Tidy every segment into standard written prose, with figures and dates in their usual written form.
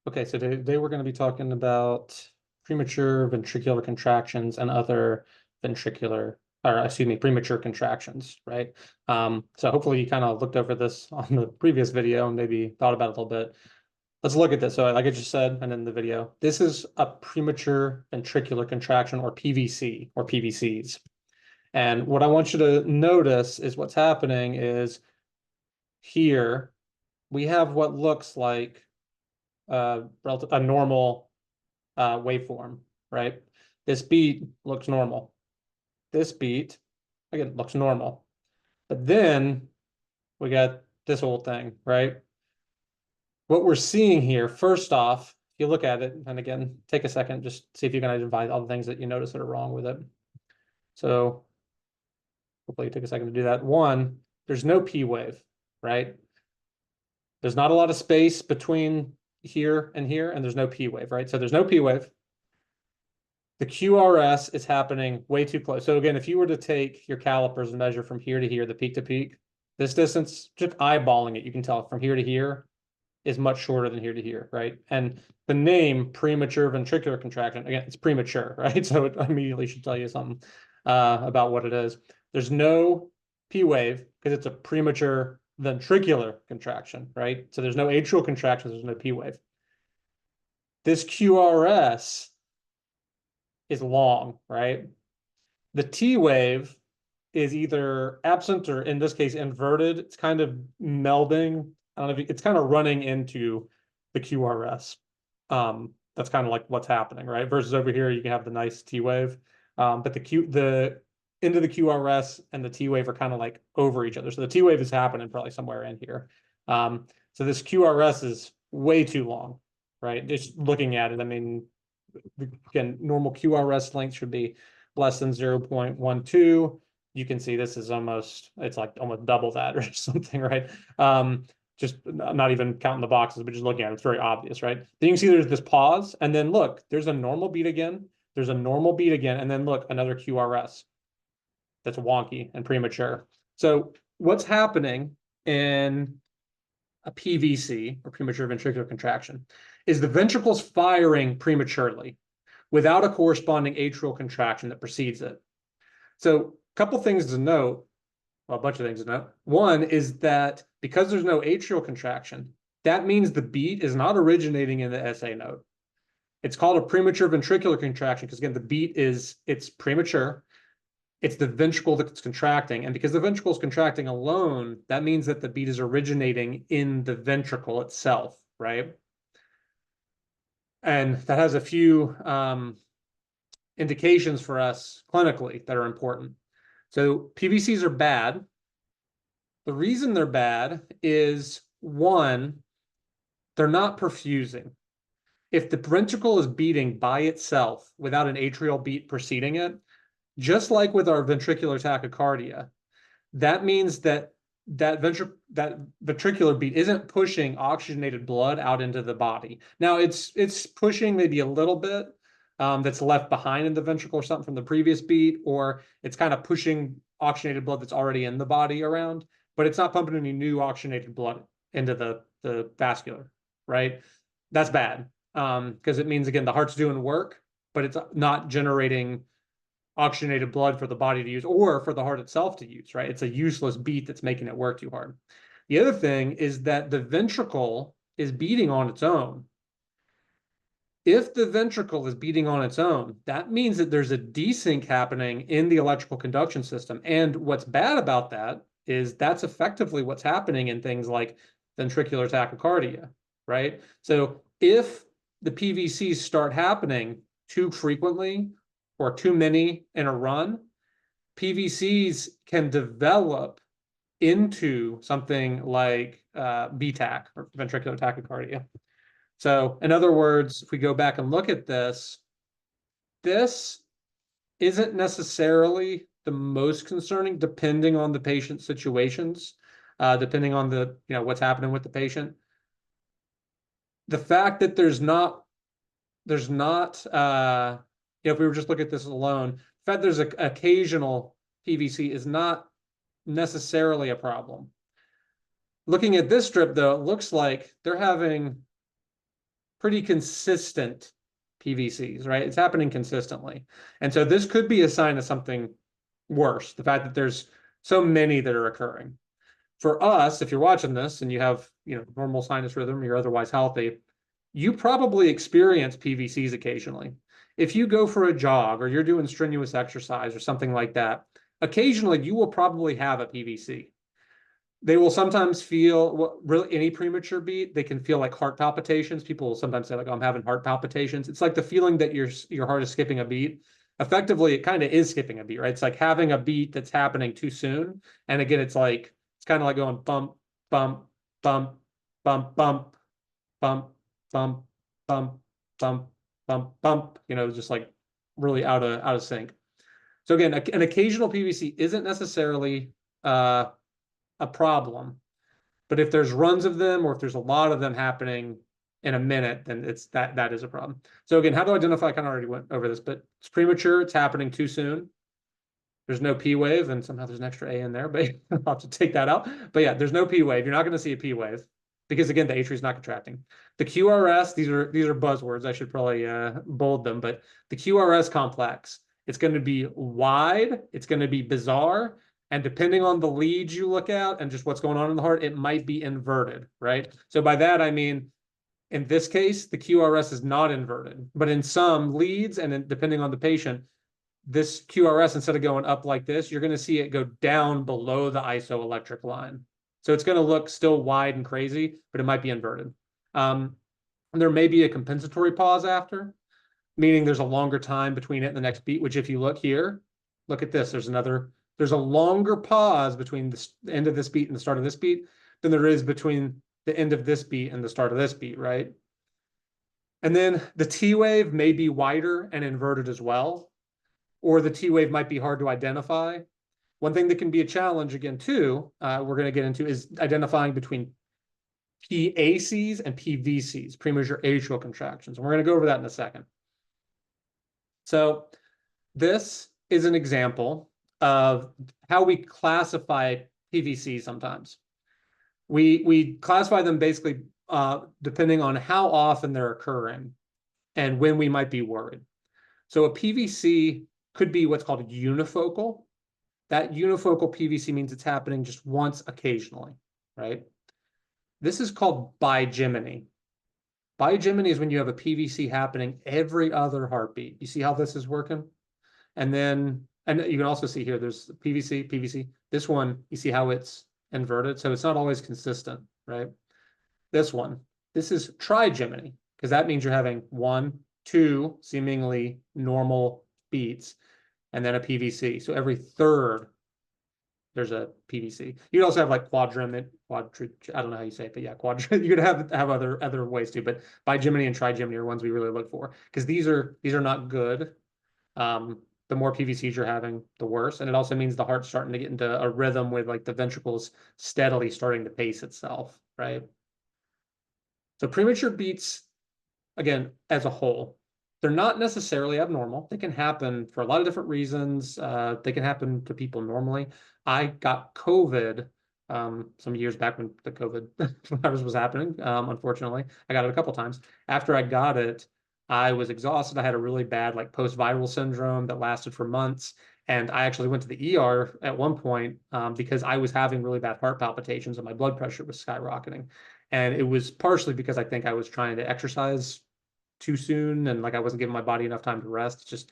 Okay, so today we're going to be talking about premature ventricular contractions and other ventricular, or excuse me, premature contractions, right? So hopefully you kind of looked over this on the previous video and maybe thought about it a little bit. Let's look at this. So like I just said, and in the video, this is a premature ventricular contraction or PVC or PVCs. And what I want you to notice is what's happening is here we have what looks like a normal waveform, right? This beat looks normal. This beat, again, looks normal. But then we got this whole thing, right? What we're seeing here, first off, if you look at it, and again, take a second, just see if you can identify all the things that you notice that are wrong with it. So hopefully you take a second to do that. One, there's no P wave, right? There's not a lot of space between here, and there's no P wave, right? So there's no P wave. The QRS is happening way too close. So again, if you were to take your calipers and measure from here to here, the peak to peak, this distance, just eyeballing it, you can tell from here to here is much shorter than here to here, right? And the name premature ventricular contraction, again, it's premature, right? So it immediately should tell you something about what it is. There's no P wave because it's a premature ventricular contraction, right? So there's no atrial contractions, there's no P wave. This QRS is long, right? The T wave is either absent or in this case inverted. It's kind of melding. I don't know if it's kind of running into the QRS. That's kind of like what's happening, right? Versus over here, you can have the nice T wave. But the into the QRS and the T wave are kind of like over each other. So the T wave is happening probably somewhere in here. So this QRS is way too long, right? Just looking at it, I mean, again, normal QRS length should be less than 0.12. You can see this is it's like almost double that or something, right? Just not even counting the boxes, but just looking at it, it's very obvious, right? Then you can see there's this pause, and then look, there's a normal beat again. There's a normal beat again, and then look, another QRS that's wonky and premature. So what's happening in a PVC, or premature ventricular contraction, is the ventricles firing prematurely without a corresponding atrial contraction that precedes it. So a couple things to note, well, a bunch of things to note. One is that because there's no atrial contraction, that means the beat is not originating in the SA node. It's called a premature ventricular contraction because, again, the beat it's premature. It's the ventricle that's contracting. And because the ventricle is contracting alone, that means that the beat is originating in the ventricle itself, right? And that has a few indications for us clinically that are important. So PVCs are bad. The reason they're bad is, one, they're not perfusing. If the ventricle is beating by itself without an atrial beat preceding it, just like with our ventricular tachycardia, that means that ventricular beat isn't pushing oxygenated blood out into the body. Now it's pushing maybe a little bit that's left behind in the ventricle or something from the previous beat, or it's kind of pushing oxygenated blood that's already in the body around, but it's not pumping any new oxygenated blood into the vascular, right? That's bad because it means, again, the heart's doing work, but it's not generating oxygenated blood for the body to use or for the heart itself to use, right? It's a useless beat that's making it work too hard. The other thing is that the ventricle is beating on its own. If the ventricle is beating on its own, that means that there's a desync happening in the electrical conduction system. And what's bad about that is that's effectively what's happening in things like ventricular tachycardia, right? So if the PVCs start happening too frequently or too many in a run, PVCs can develop into something like VTAC, or ventricular tachycardia. So in other words, if we go back and look at this, this isn't necessarily the most concerning, depending on the patient's situations, depending on what's happening with the patient. The fact that there's not if we were just looking at this alone, the fact there's an occasional PVC is not necessarily a problem. Looking at this strip, though, it looks like they're having pretty consistent PVCs, right? It's happening consistently. And so this could be a sign of something worse, the fact that there's so many that are occurring. For us, if you're watching this and you have, normal sinus rhythm, you're otherwise healthy, you probably experience PVCs occasionally. If you go for a jog or you're doing strenuous exercise or something like that, occasionally you will probably have a PVC. They will sometimes feel, well, really any premature beat, they can feel like heart palpitations. People will sometimes say like, oh, I'm having heart palpitations. It's like the feeling that your heart is skipping a beat. Effectively, it kind of is skipping a beat, right? It's like having a beat that's happening too soon. And again, it's kind of like going bump, bump, bump, bump, bump, bump, bump, bump, bump, bump, bump, just like really out of sync. So again, an occasional PVC isn't necessarily a problem. But if there's runs of them or if there's a lot of them happening in a minute, then that is a problem. So again, how to identify, I kind of already went over this, but it's premature, it's happening too soon. There's no P wave, and somehow there's an extra A in there, but I'll have to take that out. But yeah, there's no P wave. You're not going to see a P wave because again, the atria is not contracting. The QRS, these are buzzwords. I should probably bold them, but the QRS complex, it's going to be wide, it's going to be bizarre, and depending on the leads you look at and just what's going on in the heart, it might be inverted, right? So by that, I mean, in this case, the QRS is not inverted, but in some leads and depending on the patient, this QRS, instead of going up like this, you're going to see it go down below the isoelectric line. So it's going to look still wide and crazy, but it might be inverted. There may be a compensatory pause after, meaning there's a longer time between it and the next beat, which if you look here, look at this, there's a longer pause between the end of this beat and the start of this beat than there is between the end of this beat and the start of this beat, right? And then the T wave may be wider and inverted as well, or the T wave might be hard to identify. One thing that can be a challenge again too, we're going to get into is identifying between PACs and PVCs, premature atrial contractions. And we're going to go over that in a second. So this is an example of how we classify PVCs sometimes. We classify them basically depending on how often they're occurring and when we might be worried. So a PVC could be what's called unifocal. That unifocal PVC means it's happening just once occasionally, right? This is called bigeminy. Bigeminy is when you have a PVC happening every other heartbeat. You see how this is working? And you can also see here, there's PVC, PVC. This one, you see how it's inverted? So it's not always consistent, right? This is trigeminy, because that means you're having 1, 2 seemingly normal beats, and then a PVC. So every third, there's a PVC. You'd also have like I don't know how you say it, but yeah, you could have other ways too, but bigeminy and trigeminy are ones we really look for, because these are not good. The more PVCs you're having, the worse. And it also means the heart's starting to get into a rhythm with like the ventricles steadily starting to pace itself, right? So premature beats, again, as a whole, they're not necessarily abnormal. They can happen for a lot of different reasons. They can happen to people normally. I got COVID some years back when the COVID virus was happening. Unfortunately, I got it a couple times. After I got it, I was exhausted. I had a really bad like post-viral syndrome that lasted for months. And I actually went to the ER at one point because I was having really bad heart palpitations and my blood pressure was skyrocketing. And it was partially because I think I was trying to exercise too soon and like I wasn't giving my body enough time to rest. It's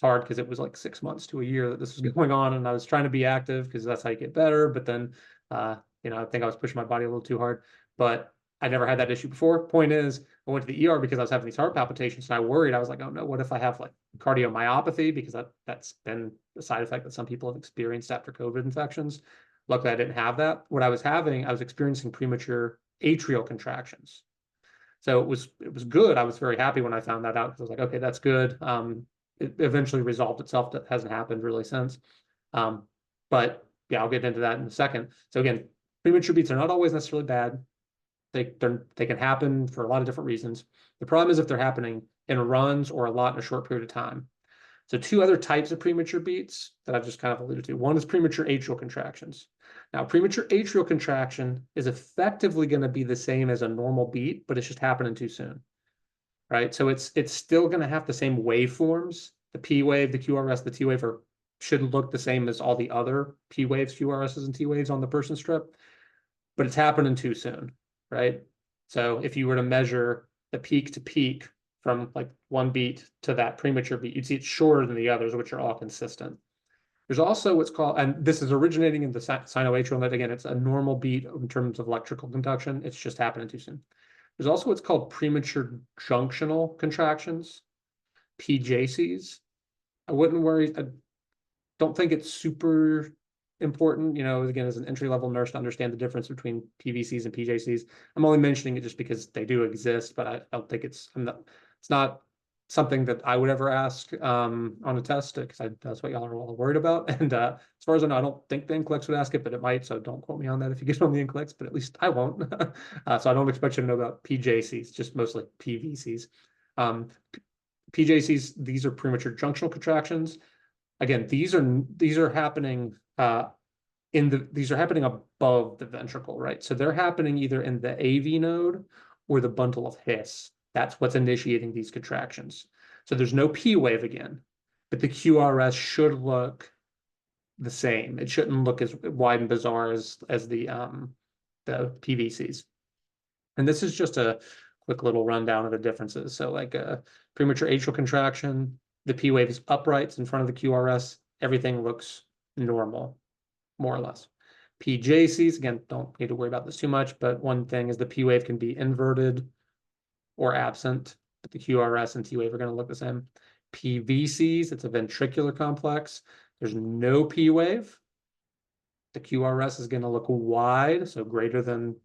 hard because it was like 6 months to a year that this was going on, and I was trying to be active because that's how you get better. But then, I think I was pushing my body a little too hard. But I never had that issue before. Point is, I went to the ER because I was having these heart palpitations, and I worried. I was like, oh no, what if I have like cardiomyopathy? Because that's been a side effect that some people have experienced after COVID infections. Luckily, I didn't have that. What I was having, I was experiencing premature atrial contractions. So it was good. I was very happy when I found that out because I was like, okay, that's good. It eventually resolved itself. That hasn't happened really since. But yeah, I'll get into that in a second. So again, premature beats are not always necessarily bad. They can happen for a lot of different reasons. The problem is if they're happening in runs or a lot in a short period of time. So 2 other types of premature beats that I've just kind of alluded to. One is premature atrial contractions. Now, premature atrial contraction is effectively going to be the same as a normal beat, but it's just happening too soon. right? So it's still going to have the same waveforms. The P wave, the QRS, the T wave should look the same as all the other P waves, QRSs, and T waves on the person strip, but it's happening too soon, right? So if you were to measure the peak to peak from like one beat to that premature beat, you'd see it's shorter than the others, which are all consistent. There's also what's called, and this is originating in the sinoatrial, and again, it's a normal beat in terms of electrical conduction. It's just happening too soon. There's also what's called premature junctional contractions, PJCs. I wouldn't worry. I don't think it's super important, again, as an entry-level nurse to understand the difference between PVCs and PJCs. I'm only mentioning it just because they do exist, but I don't think it's not something that I would ever ask on a test, because that's what y'all are all worried about. And as far as I know, I don't think the NCLEX would ask it, but it might, so don't quote me on that if you get on the NCLEX, but at least I won't. So I don't expect you to know about PJCs, just mostly PVCs. PJCs, these are premature junctional contractions. Again, these are happening these are happening above the ventricle, right? So they're happening either in the AV node or the bundle of His. That's what's initiating these contractions. So there's no P wave again, but the QRS should look the same. It shouldn't look as wide and bizarre as the PVCs. And this is just a quick little rundown of the differences. So like a premature atrial contraction, the P wave is upright in front of the QRS. Everything looks normal, more or less. PJCs, again, don't need to worry about this too much, but one thing is the P wave can be inverted or absent, but the QRS and T wave are going to look the same. PVCs, it's a ventricular complex. There's no P wave. The QRS is going to look wide, so greater than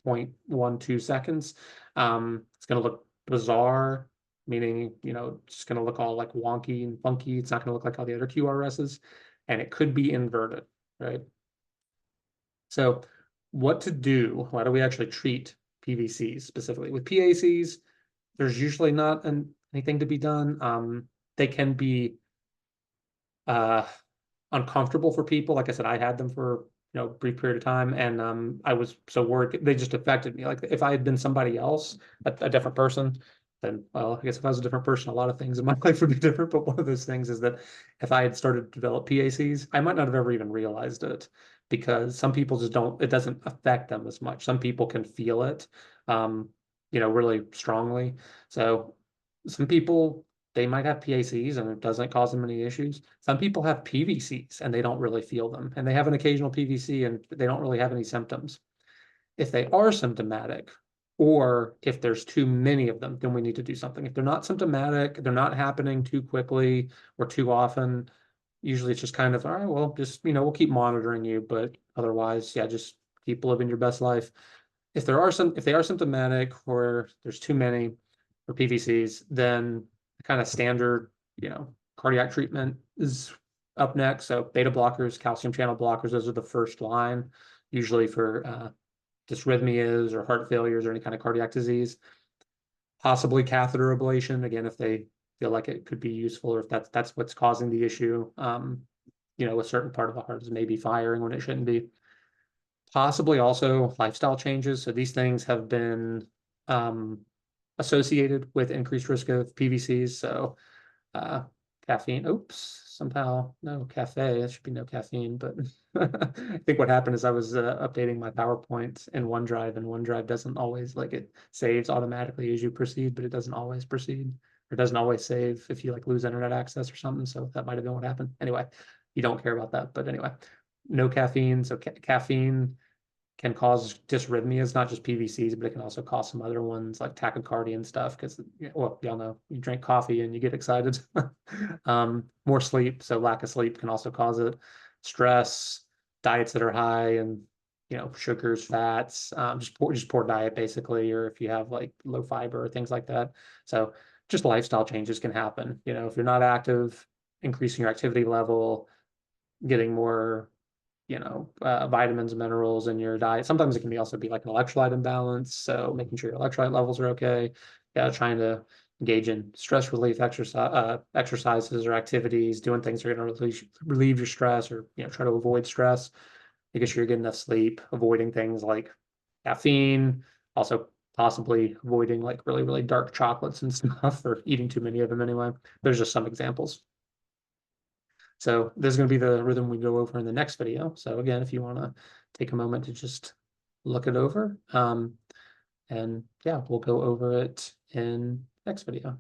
0.12 seconds. It's going to look bizarre, meaning, it's going to look all like wonky and funky. It's not going to look like all the other QRSs, and it could be inverted, right? So what to do? Why do we actually treat PVCs specifically? With PACs, there's usually not anything to be done. They can be uncomfortable for people. Like I said, I had them for a brief period of time, and I was so worried. They just affected me. Like if I had been somebody else, a different person, then, well, I guess if I was a different person, a lot of things in my life would be different. But one of those things is that if I had started to develop PACs, I might not have ever even realized it, because some people just don't, it doesn't affect them as much. Some people can feel it, really strongly. So some people, they might have PACs and it doesn't cause them any issues. Some people have PVCs and they don't really feel them, and they have an occasional PVC and they don't really have any symptoms. If they are symptomatic, or if there's too many of them, then we need to do something. If they're not symptomatic, they're not happening too quickly or too often, usually it's just kind of, all right, well, just, we'll keep monitoring you, but otherwise, yeah, just keep living your best life. If they are symptomatic or there's too many for PVCs, then kind of standard, cardiac treatment is up next. So beta blockers, calcium channel blockers, those are the first line, usually for dysrhythmias or heart failures or any kind of cardiac disease. Possibly catheter ablation, again, if they feel like it could be useful, or if that's what's causing the issue. A certain part of the heart is maybe firing when it shouldn't be. Possibly also lifestyle changes. So these things have been associated with increased risk of PVCs. So caffeine, oops, somehow no cafe, it should be no caffeine, but I think what happened is I was updating my PowerPoint in OneDrive, and OneDrive doesn't always, like, it saves automatically as you proceed, but it doesn't always proceed, or doesn't always save if you lose internet access or something. So that might have been what happened. Anyway, you don't care about that, but anyway, no caffeine. So caffeine can cause dysrhythmias, not just PVCs, but it can also cause some other ones like tachycardia and stuff. Because, well, y'all know, you drink coffee and you get excited. More sleep, so lack of sleep can also cause it. Stress, diets that are high and sugars, fats, just poor diet basically, or if you have low fiber or things like that. So just lifestyle changes can happen. If you're not active, increasing your activity level, getting more vitamins, minerals in your diet. Sometimes it can also be like an electrolyte imbalance. So making sure your electrolyte levels are okay. Yeah, trying to engage in stress relief exercises or activities, doing things that are going to relieve your stress, or try to avoid stress, making sure you're getting enough sleep, avoiding things like caffeine, also possibly avoiding like really, really dark chocolates and stuff, or eating too many of them anyway. There's just some examples. So this is going to be the rhythm we go over in the next video. So again, if you want to take a moment to just look it over, and yeah, we'll go over it in next video.